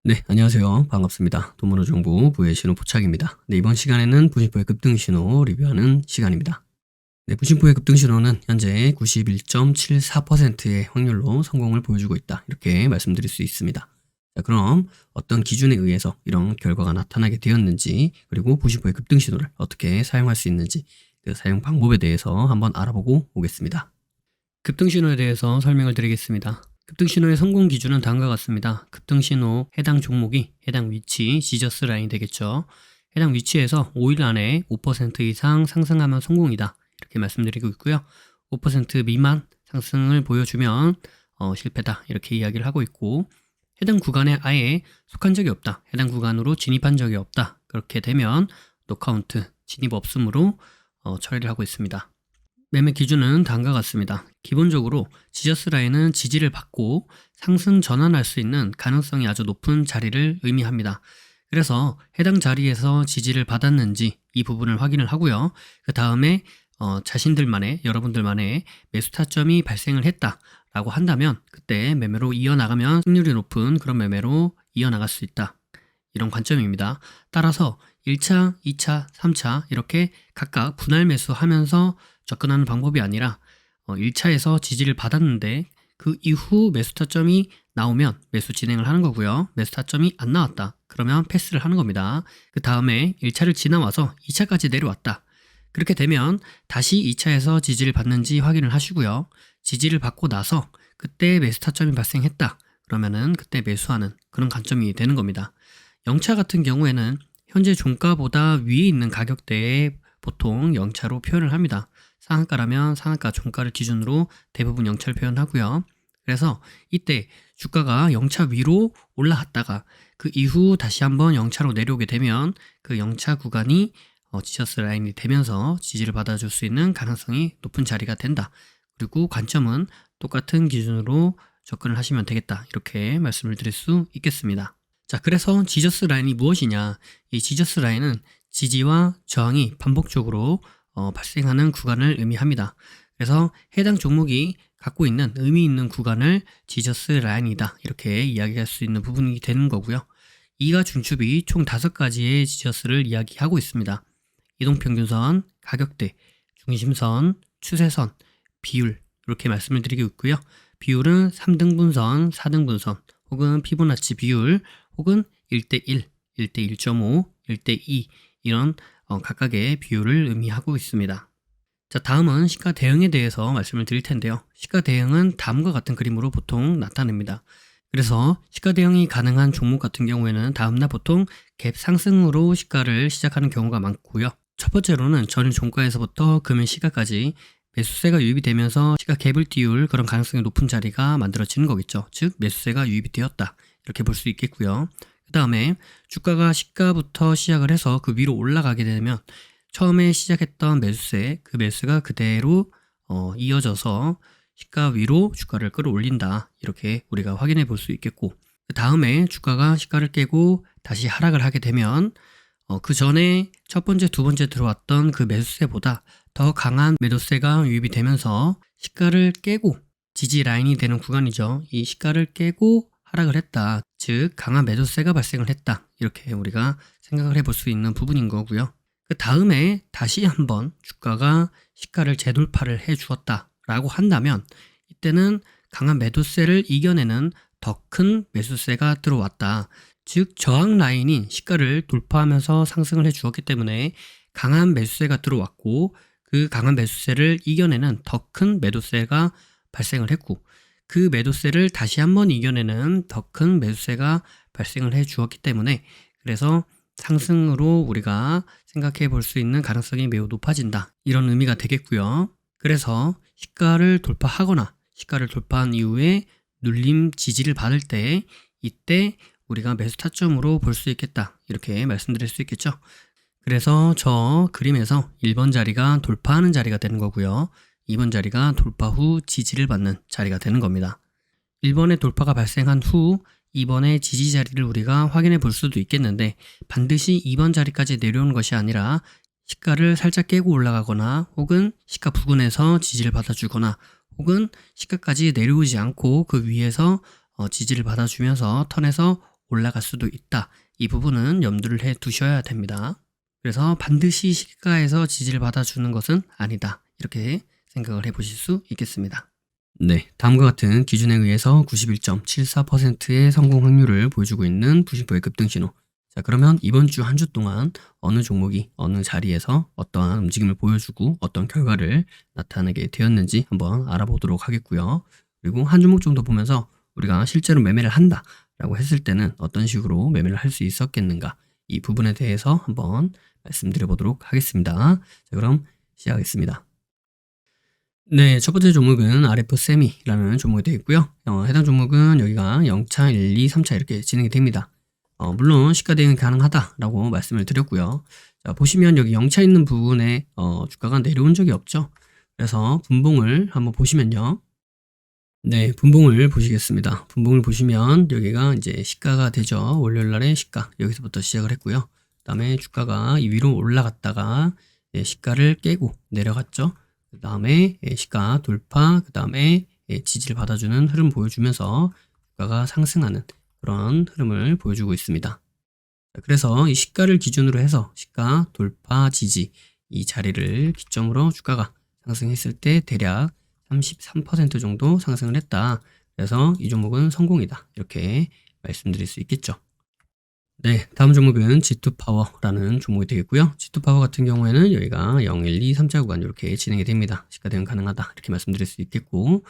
네, 안녕하세요. 반갑습니다. 돈문호정보 부의 신호 포착입니다. 네, 이번 시간에는 부신포의 급등신호 리뷰하는 시간입니다. 네, 부신포의 급등신호는 현재 91.74%의 확률로 성공을 보여주고 있다. 이렇게 말씀드릴 수 있습니다. 자, 그럼 어떤 기준에 의해서 이런 결과가 나타나게 되었는지, 그리고 부신포의 급등신호를 어떻게 사용할 수 있는지, 그 사용 방법에 대해서 한번 알아보고 오겠습니다. 급등신호에 대해서 설명을 드리겠습니다. 급등신호의 성공 기준은 다음과 같습니다. 급등신호 해당 종목이 해당 위치, 지저스 라인이 되겠죠. 해당 위치에서 5일 안에 5% 이상 상승하면 성공이다. 이렇게 말씀드리고 있고요. 5% 미만 상승을 보여주면 실패다. 이렇게 이야기를 하고 있고, 해당 구간에 아예 속한 적이 없다. 해당 구간으로 진입한 적이 없다. 그렇게 되면 노카운트, 진입 없음으로 처리를 하고 있습니다. 매매 기준은 다음과 같습니다. 기본적으로 지저스 라인은 지지를 받고 상승 전환할 수 있는 가능성이 아주 높은 자리를 의미합니다. 그래서 해당 자리에서 지지를 받았는지 이 부분을 확인을 하고요. 그 다음에 자신들만의, 여러분들만의 매수 타점이 발생을 했다라고 한다면 그때 매매로 이어나가면 승률이 높은 그런 매매로 이어나갈 수 있다. 이런 관점입니다. 따라서 1차, 2차, 3차 이렇게 각각 분할 매수하면서 접근하는 방법이 아니라 1차에서 지지를 받았는데 그 이후 매수 타점이 나오면 매수 진행을 하는 거고요. 매수 타점이 안 나왔다. 그러면 패스를 하는 겁니다. 그 다음에 1차를 지나와서 2차까지 내려왔다. 그렇게 되면 다시 2차에서 지지를 받는지 확인을 하시고요. 지지를 받고 나서 그때 매수 타점이 발생했다. 그러면은 그때 매수하는 그런 관점이 되는 겁니다. 0차 같은 경우에는 현재 종가보다 위에 있는 가격대에 보통 0차로 표현을 합니다. 상한가라면 상한가 종가를 기준으로 대부분 0차를 표현하고요. 그래서 이때 주가가 0차 위로 올라갔다가 그 이후 다시 한번 0차로 내려오게 되면 그 0차 구간이 지저스 라인이 되면서 지지를 받아줄 수 있는 가능성이 높은 자리가 된다. 그리고 관점은 똑같은 기준으로 접근을 하시면 되겠다. 이렇게 말씀을 드릴 수 있겠습니다. 자, 그래서 지저스 라인이 무엇이냐? 이 지저스 라인은 지지와 저항이 반복적으로 발생하는 구간을 의미합니다. 그래서 해당 종목이 갖고 있는 의미 있는 구간을 지저스 라인이다. 이렇게 이야기할 수 있는 부분이 되는 거고요. 이가 중첩이 총 5가지의 지저스를 이야기하고 있습니다. 이동평균선, 가격대, 중심선, 추세선, 비율 이렇게 말씀을 드리고 있고요. 비율은 3등분선, 4등분선 혹은 피보나치 비율 혹은 1대1, 1대1.5, 1대2 이런 각각의 비율을 의미하고 있습니다. 자, 다음은 시가 대응에 대해서 말씀을 드릴 텐데요. 시가 대응은 다음과 같은 그림으로 보통 나타냅니다. 그래서 시가 대응이 가능한 종목 같은 경우에는 다음날 보통 갭 상승으로 시가를 시작하는 경우가 많고요. 첫 번째로는 전일 종가에서부터 금일 시가까지 매수세가 유입이 되면서 시가 갭을 띄울 그런 가능성이 높은 자리가 만들어지는 거겠죠. 즉 매수세가 유입이 되었다. 이렇게 볼 수 있겠고요. 그 다음에 주가가 시가부터 시작을 해서 그 위로 올라가게 되면 처음에 시작했던 매수세, 그 매수가 그대로 이어져서 시가 위로 주가를 끌어올린다. 이렇게 우리가 확인해 볼 수 있겠고, 그 다음에 주가가 시가를 깨고 다시 하락을 하게 되면 그 전에 첫 번째, 두 번째 들어왔던 그 매수세보다 더 강한 매도세가 유입이 되면서 시가를 깨고 지지 라인이 되는 구간이죠. 이 시가를 깨고 하락을 했다. 즉 강한 매도세가 발생을 했다. 이렇게 우리가 생각을 해볼 수 있는 부분인 거고요. 그 다음에 다시 한번 주가가 시가를 재돌파를 해 주었다 라고 한다면 이때는 강한 매도세를 이겨내는 더 큰 매수세가 들어왔다. 즉 저항 라인인 시가를 돌파하면서 상승을 해 주었기 때문에 강한 매수세가 들어왔고 그 강한 매수세를 이겨내는 더 큰 매도세가 발생을 했고 그 매도세를 다시 한번 이겨내는 더 큰 매수세가 발생을 해 주었기 때문에 그래서 상승으로 우리가 생각해 볼 수 있는 가능성이 매우 높아진다. 이런 의미가 되겠고요. 그래서 시가를 돌파하거나 시가를 돌파한 이후에 눌림 지지를 받을 때 이때 우리가 매수 타점으로 볼 수 있겠다. 이렇게 말씀드릴 수 있겠죠. 그래서 저 그림에서 1번 자리가 돌파하는 자리가 되는 거고요. 2번 자리가 돌파 후 지지를 받는 자리가 되는 겁니다. 1번의 돌파가 발생한 후 2번의 지지 자리를 우리가 확인해 볼 수도 있겠는데 반드시 2번 자리까지 내려오는 것이 아니라 시가를 살짝 깨고 올라가거나 혹은 시가 부근에서 지지를 받아주거나 혹은 시가까지 내려오지 않고 그 위에서 지지를 받아주면서 턴에서 올라갈 수도 있다. 이 부분은 염두를 해 두셔야 됩니다. 그래서 반드시 시가에서 지지를 받아주는 것은 아니다. 이렇게 생각을 해보실 수 있겠습니다. 네, 다음과 같은 기준에 의해서 91.74%의 성공 확률을 보여주고 있는 부심포의 급등신호. 자, 그러면 이번 주 한 주 동안 어느 종목이 어느 자리에서 어떠한 움직임을 보여주고 어떤 결과를 나타내게 되었는지 한번 알아보도록 하겠고요. 그리고 한 종목 정도 보면서 우리가 실제로 매매를 한다라고 했을 때는 어떤 식으로 매매를 할 수 있었겠는가, 이 부분에 대해서 한번 말씀드려 보도록 하겠습니다. 자, 그럼 시작하겠습니다. 네, 첫 번째 종목은 RF 세미라는 종목이 되어 있고요. 해당 종목은 여기가 0차, 1, 2, 3차 이렇게 진행이 됩니다. 물론 시가 대응이 가능하다라고 말씀을 드렸고요. 자, 보시면 여기 0차 있는 부분에 주가가 내려온 적이 없죠. 그래서 분봉을 한번 보시면요. 네, 분봉을 보시겠습니다. 분봉을 보시면 여기가 이제 시가가 되죠. 월요일 날의 시가 여기서부터 시작을 했고요. 그 다음에 주가가 이 위로 올라갔다가 시가를 깨고 내려갔죠. 그 다음에 시가 돌파, 그 다음에 지지를 받아주는 흐름 보여주면서 주가가 상승하는 그런 흐름을 보여주고 있습니다. 그래서 이 시가를 기준으로 해서 시가 돌파 지지 이 자리를 기점으로 주가가 상승했을 때 대략 33% 정도 상승을 했다. 그래서 이 종목은 성공이다. 이렇게 말씀드릴 수 있겠죠. 네, 다음 종목은 G2파워라는 종목이 되겠고요. G2파워 같은 경우에는 여기가 0, 1, 2, 3차 구간 이렇게 진행이 됩니다. 시가 대응 가능하다. 이렇게 말씀드릴 수 있겠고,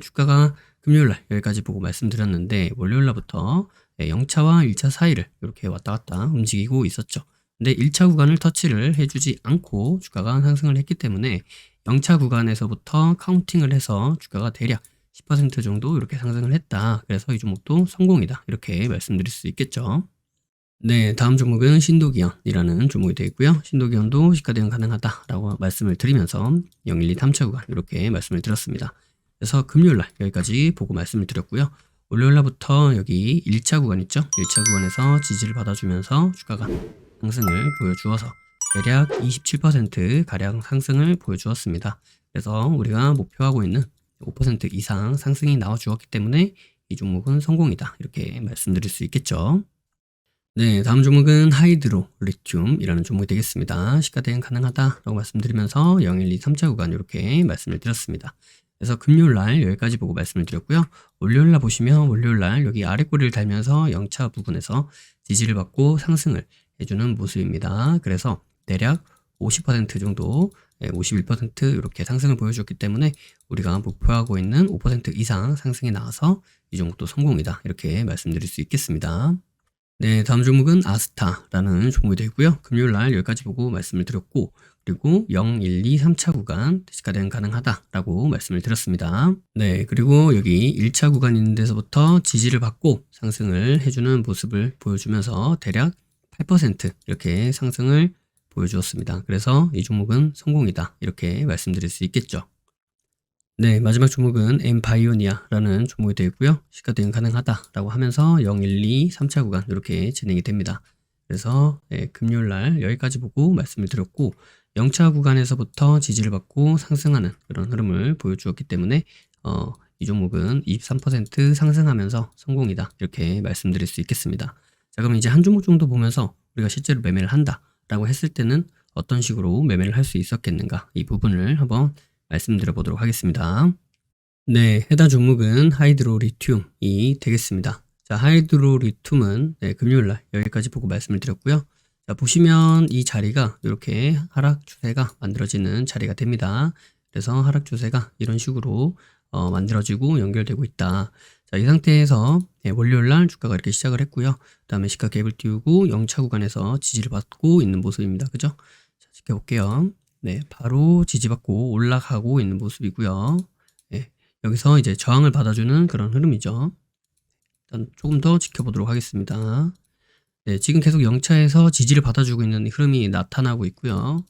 주가가 금요일날 여기까지 보고 말씀드렸는데 월요일날부터 0차와 1차 사이를 이렇게 왔다 갔다 움직이고 있었죠. 근데 1차 구간을 터치를 해주지 않고 주가가 상승을 했기 때문에 0차 구간에서부터 카운팅을 해서 주가가 대략 10% 정도 이렇게 상승을 했다. 그래서 이 종목도 성공이다. 이렇게 말씀드릴 수 있겠죠. 네, 다음 종목은 신도기현이라는 종목이 되어 있고요. 신도기현도 시가 대응 가능하다라고 말씀을 드리면서 0, 1, 2, 3차 구간 이렇게 말씀을 드렸습니다. 그래서 금요일날 여기까지 보고 말씀을 드렸고요. 월요일날부터 여기 1차 구간 있죠? 1차 구간에서 지지를 받아주면서 주가가 상승을 보여주어서 대략 27% 가량 상승을 보여주었습니다. 그래서 우리가 목표하고 있는 5% 이상 상승이 나와 주었기 때문에 이 종목은 성공이다. 이렇게 말씀드릴 수 있겠죠. 네, 다음 종목은 하이드로 리튬이라는 종목이 되겠습니다. 시가 대응 가능하다라고 말씀드리면서 0, 1, 2, 3차 구간 이렇게 말씀을 드렸습니다. 그래서 금요일날 여기까지 보고 말씀을 드렸고요. 월요일날 보시면 월요일날 여기 아래 꼬리를 달면서 0차 부분에서 지지를 받고 상승을 해주는 모습입니다. 그래서 대략 50% 정도, 51% 이렇게 상승을 보여줬기 때문에 우리가 목표하고 있는 5% 이상 상승이 나와서 이 종목도 성공이다. 이렇게 말씀드릴 수 있겠습니다. 네, 다음 종목은 아스타라는 종목이 되고요. 금요일날 여기까지 보고 말씀을 드렸고, 그리고 0, 1, 2, 3차 구간 시가 대응 가능하다라고 말씀을 드렸습니다. 네, 그리고 여기 1차 구간 있는 데서부터 지지를 받고 상승을 해주는 모습을 보여주면서 대략 8% 이렇게 상승을 보여주었습니다. 그래서 이 종목은 성공이다. 이렇게 말씀드릴 수 있겠죠. 네, 마지막 종목은 엠바이오니아라는 종목이 되어 있고요. 시가 대응 가능하다라고 하면서 0, 1, 2, 3차 구간 이렇게 진행이 됩니다. 그래서 금요일날 여기까지 보고 말씀을 드렸고 0차 구간에서부터 지지를 받고 상승하는 그런 흐름을 보여주었기 때문에 이 종목은 23% 상승하면서 성공이다. 이렇게 말씀드릴 수 있겠습니다. 자, 그럼 이제 한 종목 정도 보면서 우리가 실제로 매매를 한다라고 했을 때는 어떤 식으로 매매를 할 수 있었겠는가, 이 부분을 한번 말씀드려 보도록 하겠습니다. 네, 해당 종목은 하이드로 리튬이 되겠습니다. 자, 하이드로 리튬은 금요일날 여기까지 보고 말씀을 드렸고요. 자, 보시면 이 자리가 이렇게 하락 추세가 만들어지는 자리가 됩니다. 그래서 하락 추세가 이런 식으로 만들어지고 연결되고 있다. 자, 이 상태에서 월요일날 주가가 이렇게 시작을 했고요. 그 다음에 시가 갭을 띄우고 0차 구간에서 지지를 받고 있는 모습입니다. 그죠? 자, 지켜볼게요. 네, 바로 지지받고 올라가고 있는 모습이고요. 네, 여기서 이제 저항을 받아주는 그런 흐름이죠. 일단 조금 더 지켜보도록 하겠습니다. 네, 지금 계속 0차에서 지지를 받아주고 있는 흐름이 나타나고 있고요.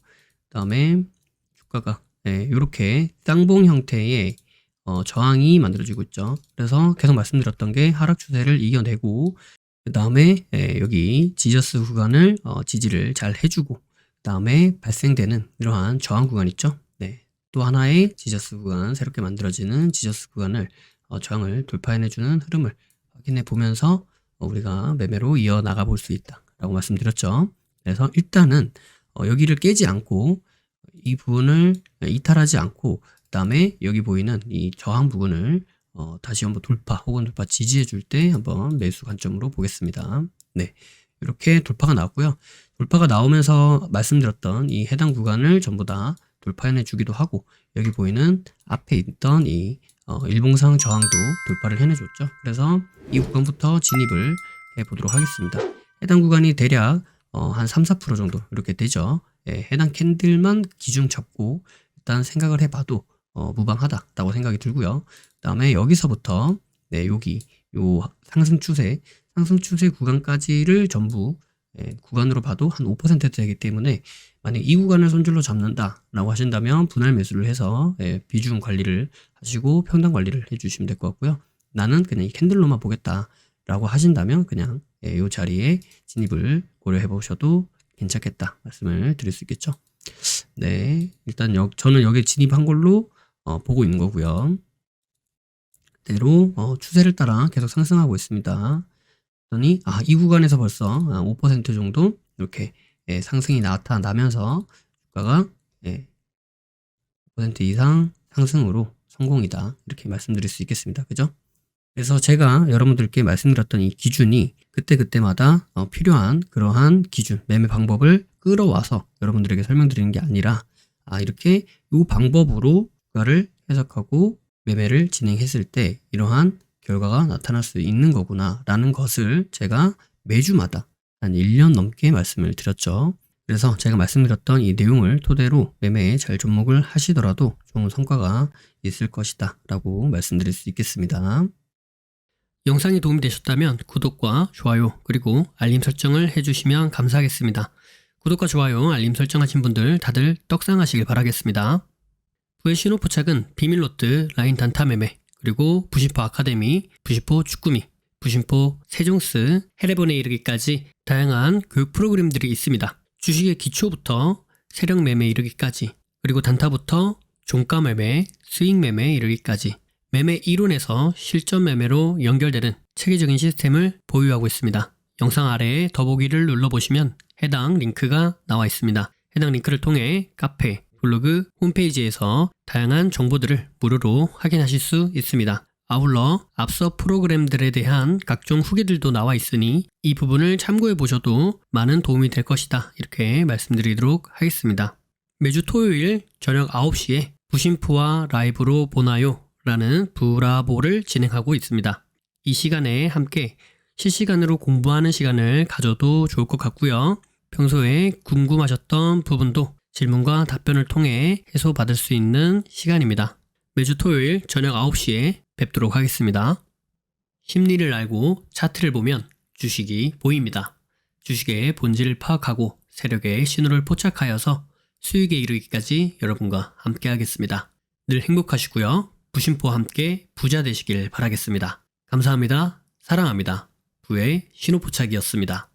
그 다음에 주가가 이렇게 쌍봉 형태의 저항이 만들어지고 있죠. 그래서 계속 말씀드렸던 게 하락 추세를 이겨내고, 그 다음에 여기 지저스 구간을 지지를 잘 해주고, 그 다음에 발생되는 이러한 저항 구간 있죠. 네, 또 하나의 지저스 구간, 새롭게 만들어지는 지저스 구간을 저항을 돌파해내주는 흐름을 확인해 보면서 우리가 매매로 이어나가 볼 수 있다라고 말씀드렸죠. 그래서 일단은 여기를 깨지 않고 이 부분을 이탈하지 않고 그다음에 여기 보이는 이 저항 부분을 다시 한번 돌파 혹은 돌파 지지해 줄 때 한번 매수 관점으로 보겠습니다. 네, 이렇게 돌파가 나왔고요. 돌파가 나오면서 말씀드렸던 이 해당 구간을 전부 다 돌파해 주기도 하고 여기 보이는 앞에 있던 이 일봉상 저항도 돌파를 해내줬죠. 그래서 이 구간부터 진입을 해보도록 하겠습니다. 해당 구간이 대략 한 3, 4% 정도 이렇게 되죠. 예, 해당 캔들만 기준 잡고 일단 생각을 해봐도 무방하다라고 생각이 들고요. 그 다음에 여기서부터 네, 여기 요 상승 추세 구간까지를 전부 구간으로 봐도 한 5% 되기 때문에 만약 이 구간을 손절로 잡는다라고 하신다면 분할 매수를 해서 비중 관리를 하시고 평단 관리를 해주시면 될 것 같고요. 나는 그냥 이 캔들로만 보겠다라고 하신다면 그냥 이 자리에 진입을 고려해 보셔도 괜찮겠다 말씀을 드릴 수 있겠죠. 네, 일단 저는 여기 진입한 걸로 보고 있는 거고요. 그대로 추세를 따라 계속 상승하고 있습니다. 그랬더니 이 구간에서 벌써 5% 정도 이렇게 상승이 나타나면서 주가가 5% 이상 상승으로 성공이다 이렇게 말씀드릴 수 있겠습니다. 그죠? 그래서 제가 여러분들께 말씀드렸던 이 기준이 그때마다 필요한 그러한 기준 매매 방법을 끌어와서 여러분들에게 설명드리는 게 아니라 이렇게 이 방법으로 주가를 해석하고 매매를 진행했을 때 이러한 결과가 나타날 수 있는 거구나 라는 것을 제가 매주마다 한 1년 넘게 말씀을 드렸죠. 그래서 제가 말씀드렸던 이 내용을 토대로 매매에 잘 접목을 하시더라도 좋은 성과가 있을 것이다 라고 말씀드릴 수 있겠습니다. 영상이 도움이 되셨다면 구독과 좋아요 그리고 알림 설정을 해주시면 감사하겠습니다. 구독과 좋아요 알림 설정하신 분들 다들 떡상하시길 바라겠습니다. 부의 신호 포착은 비밀로트 라인 단타 매매 그리고 부심포 아카데미, 부심포 축구미, 부심포 세종스, 해레본에 이르기까지 다양한 교육 프로그램들이 있습니다. 주식의 기초부터 세력 매매 이르기까지 그리고 단타부터 종가 매매, 수익 매매 이르기까지 매매 이론에서 실전 매매로 연결되는 체계적인 시스템을 보유하고 있습니다. 영상 아래에 더보기를 눌러보시면 해당 링크가 나와 있습니다. 해당 링크를 통해 카페, 블로그, 홈페이지에서 다양한 정보들을 무료로 확인하실 수 있습니다. 아울러 앞서 프로그램들에 대한 각종 후기들도 나와 있으니 이 부분을 참고해 보셔도 많은 도움이 될 것이다 이렇게 말씀드리도록 하겠습니다. 매주 토요일 저녁 9시에 부심포와 라이브로 보나요? 라는 부라보를 진행하고 있습니다. 이 시간에 함께 실시간으로 공부하는 시간을 가져도 좋을 것 같고요. 평소에 궁금하셨던 부분도 질문과 답변을 통해 해소받을 수 있는 시간입니다. 매주 토요일 저녁 9시에 뵙도록 하겠습니다. 심리를 알고 차트를 보면 주식이 보입니다. 주식의 본질을 파악하고 세력의 신호를 포착하여서 수익에 이르기까지 여러분과 함께 하겠습니다. 늘 행복하시고요. 부심포와 함께 부자 되시길 바라겠습니다. 감사합니다. 사랑합니다. 부의 신호 포착이었습니다.